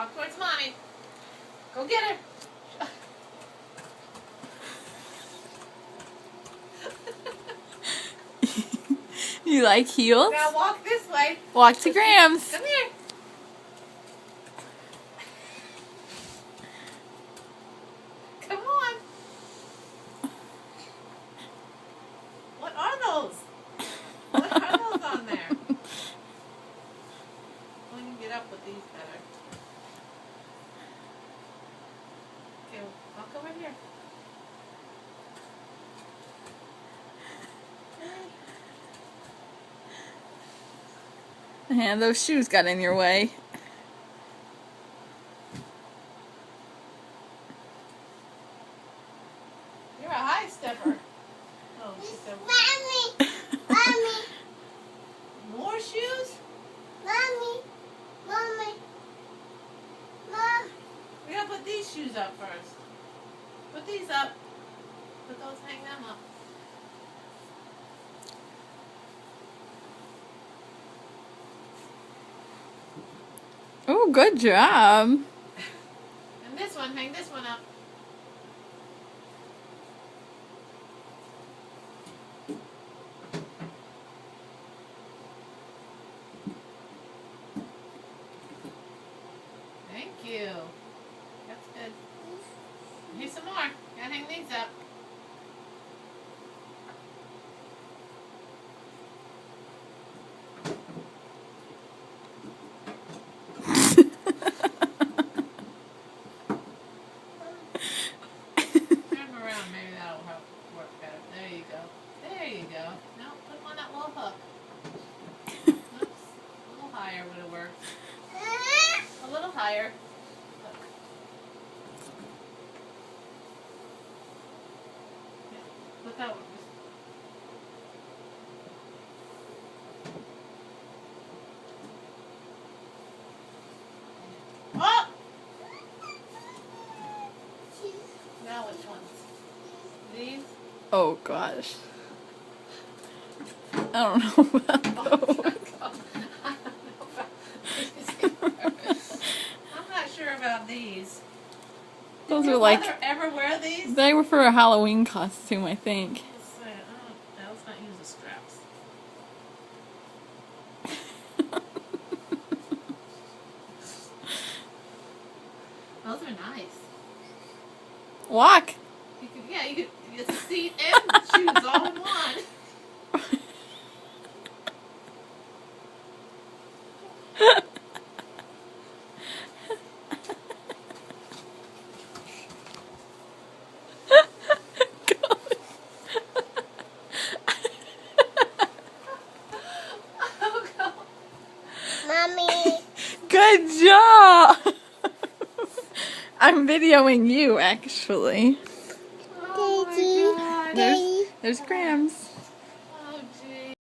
Walk towards mommy. Go get her. You like heels? Now walk this way. Walk to Grams. Come here. Come on. What are those? What are those on there? We can get up with these better. Okay, walk over here. And those shoes got in your way. You're a high stepper. Oh, Mommy! Mommy! more shoes? Mommy! Mommy! Mom! We gotta put these shoes up first. Put these up. Put those, hang them up. Oh, good job. And this one, hang this one up. Thank you. That's good. Here's some more. Gotta hang these up. Turn them around. Maybe that'll help work better. There you go. There you go. Now put them on that little hook. Oops. A little higher would have worked. A little higher. Look. Yeah. Put that one. Oh! Now which ones? These? Oh, gosh. I don't know about those. I'm not sure about these. Those Did are your like, mother ever wear these? they were for a Halloween costume, I think. Let's see. Oh, let's not use the straps. Those are nice. Walk. You could, yeah, you could get the seat and shoes all in one. Oh, God. Mommy! Good job. I'm videoing you, actually. Oh, my Daddy! God. Daddy! There's Grams.